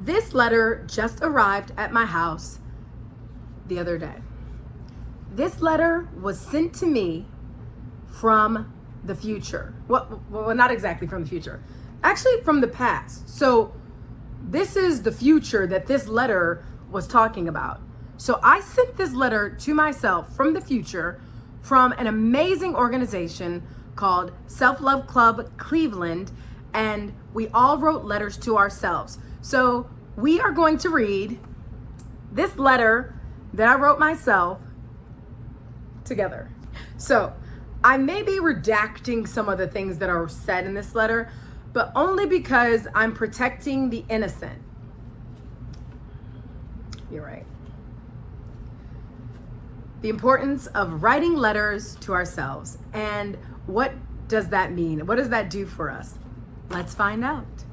This letter just arrived at my house the other day. This letter was sent to me from the future. Well, not exactly from the future. Actually, from the past. So this is the future that this letter was talking about. So I sent this letter to myself from the future from an amazing organization called Self-Love Club Cleveland, and we all wrote letters to ourselves. So we are going to read this letter that I wrote myself together. So I may be redacting some of the things that are said in this letter, but only because I'm protecting the innocent. You're right. The importance of writing letters to ourselves. And what does that mean? What does that do for us? Let's find out.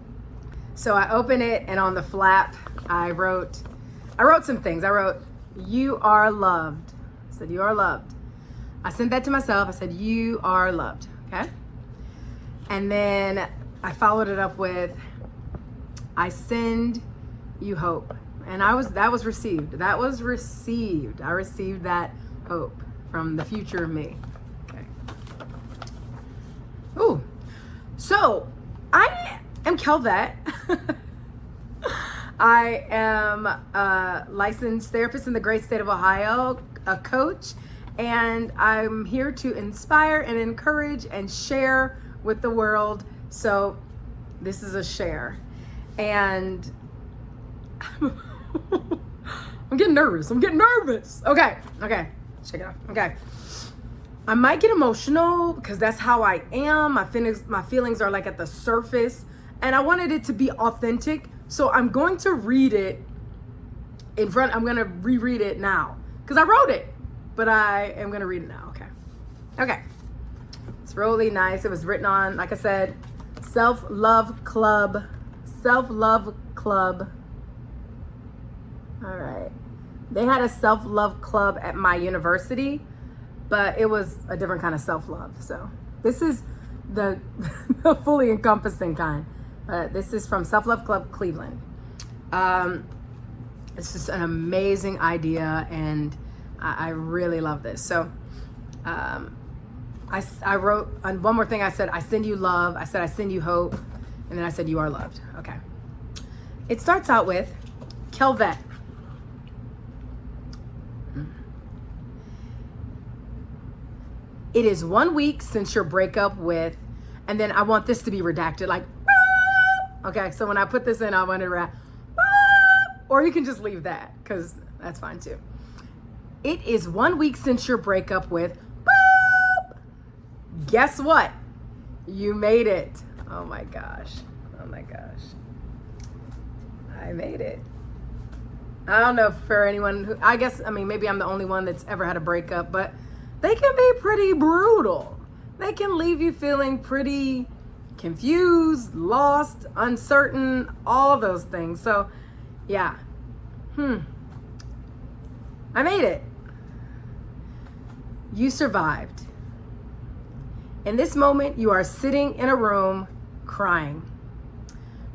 So I open it, and on the flap, I wrote some things. I wrote, "You are loved." I said, "You are loved." I sent that to myself. I said, "You are loved." Okay. And then I followed it up with, "I send you hope." And that was received. That was received. I received that hope from the future me. Okay. Ooh. So I am Kelvette. I am a licensed therapist in the great state of Ohio, a coach, and I'm here to inspire and encourage and share with the world. So this is a share. And I'm getting nervous. Okay. Check it out. Okay. I might get emotional because that's how I am. My feelings are like at the surface, and I wanted it to be authentic. So I'm going to read it I'm going to reread it now because I wrote it, but I am going to read it now. Okay. It's really nice. It was written on, like I said, Self-Love Club. All right. They had a self-love club at my university, but it was a different kind of self-love. So this is the fully encompassing kind. This is from Self-Love Club Cleveland. It's just an amazing idea, and I really love this. So I wrote on one more thing. I said, "I send you love." I said, "I send you hope." And then I said, "You are loved." Okay. It starts out with Kelvette. It is 1 week since your breakup with, and then I want this to be redacted, like, okay, so when I put this in, I want it or you can just leave that, because that's fine too. It is 1 week since your breakup with, guess what? You made it. Oh my gosh. I made it. I don't know for anyone who, maybe I'm the only one that's ever had a breakup, but they can be pretty brutal. They can leave you feeling pretty confused, lost, uncertain, all those things. So, yeah. I made it. You survived. In this moment, you are sitting in a room crying.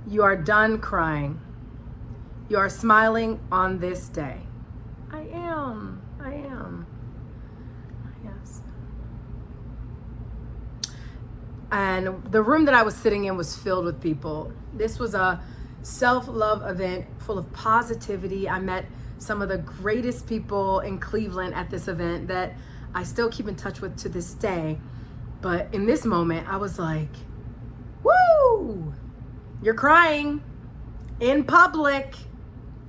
You are done crying. You are smiling on this day. I am. Yes. And the room that I was sitting in was filled with people. This was a self-love event full of positivity. I met some of the greatest people in Cleveland at this event that I still keep in touch with to this day. But in this moment, I was like, woo! You're crying in public.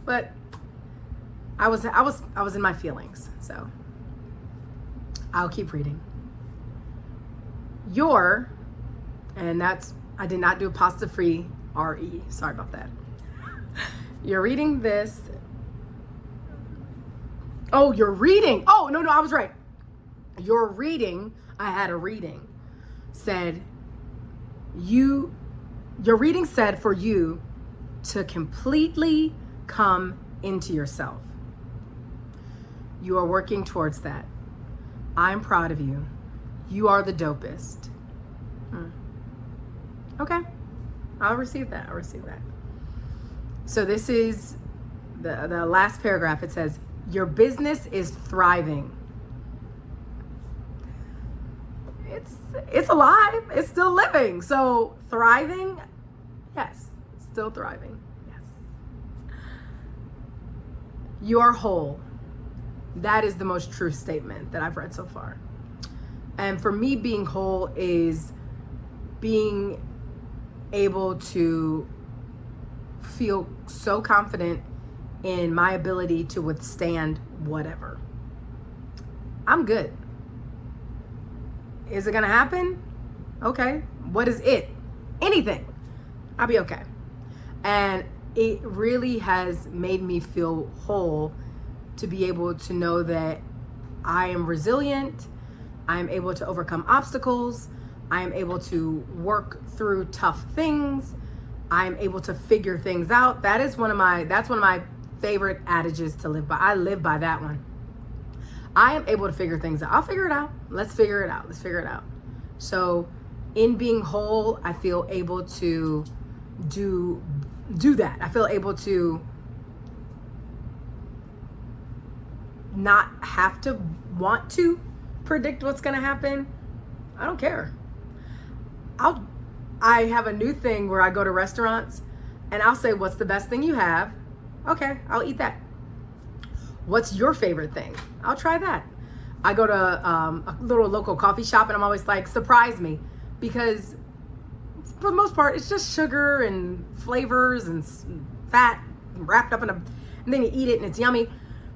But I was in my feelings, so I'll keep reading. I did not do apostrophe R-E. Sorry about that. You're reading this. Oh, you're reading. Oh, no, I was right. Your reading, I had a reading, your reading said for you to completely come into yourself. You are working towards that. I'm proud of you. You are the dopest. Okay. I'll receive that. So this is the last paragraph. It says, your business is thriving. It's alive. It's still living. So thriving, yes, still thriving. Yes. You are whole. That is the most true statement that I've read so far. And for me, being whole is being able to feel so confident in my ability to withstand whatever. I'm good. Is it gonna happen? Okay. What is it? Anything. I'll be okay. And it really has made me feel whole to be able to know that I am resilient. I am able to overcome obstacles. I am able to work through tough things. I am able to figure things out. That's one of my favorite adages to live by. I live by that one. I am able to figure things out. I'll figure it out. Let's figure it out. Let's figure it out. So in being whole, I feel able to do that. I feel able to not have to want to predict what's going to happen. I don't care. I have a new thing where I go to restaurants and I'll say, what's the best thing you have? Okay, I'll eat that. What's your favorite thing? I'll try that. I go to a little local coffee shop and I'm always like, surprise me. Because for the most part, it's just sugar and flavors and fat wrapped up and then you eat it and it's yummy.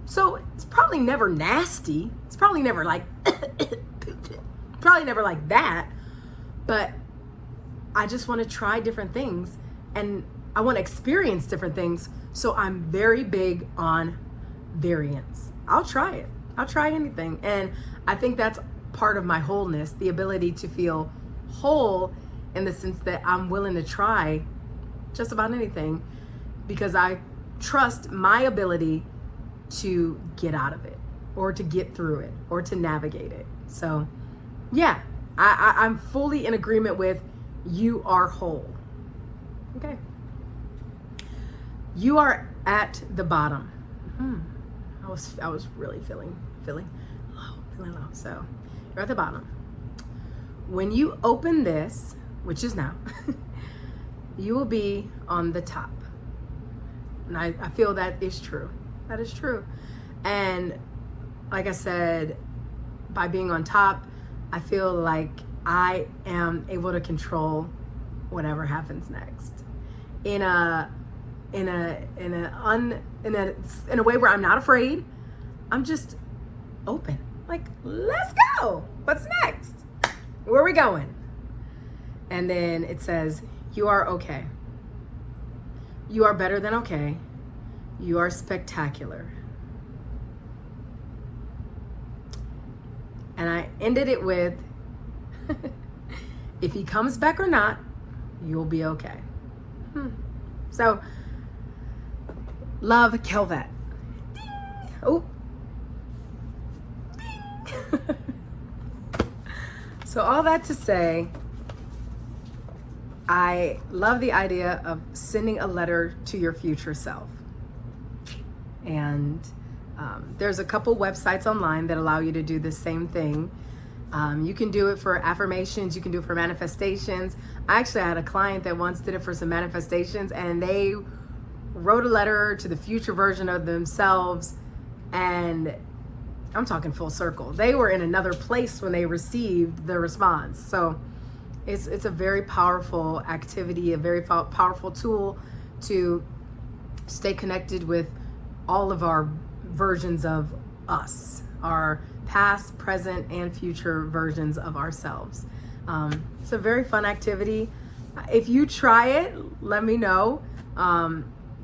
So it's probably never nasty. It's probably never like, that. But I just want to try different things and I want to experience different things. So I'm very big on variance. I'll try it. I'll try anything. And I think that's part of my wholeness, the ability to feel whole in the sense that I'm willing to try just about anything because I trust my ability to get out of it or to get through it or to navigate it. So yeah, I'm fully in agreement with you are whole. Okay. You are at the bottom. I was really feeling low. So you're at the bottom. When you open this, which is now, you will be on the top. And I feel that is true. That is true. And like I said, by being on top, I feel like I am able to control whatever happens next in a way where I'm not afraid. I'm just open. Like, let's go. What's next? Where are we going? And then it says, you are okay. You are better than okay. You are spectacular. And I ended it with, if he comes back or not, you'll be okay. So, love, kill that. Ding. Oh. Ding. So all that to say, I love the idea of sending a letter to your future self. And there's a couple websites online that allow you to do the same thing. You can do it for affirmations. You can do it for manifestations. I actually had a client that once did it for some manifestations, and they wrote a letter to the future version of themselves. And I'm talking full circle. They were in another place when they received the response. So it's a very powerful activity, a very powerful tool to stay connected with all of our versions of us, our past, present, and future versions of ourselves. It's a very fun activity. If you try it, let me know.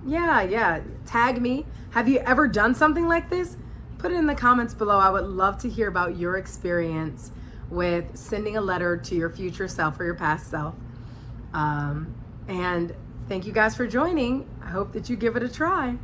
Yeah, tag me. Have you ever done something like this? Put it in the comments below. I would love to hear about your experience with sending a letter to your future self or your past self. And thank you guys for joining. I hope that you give it a try.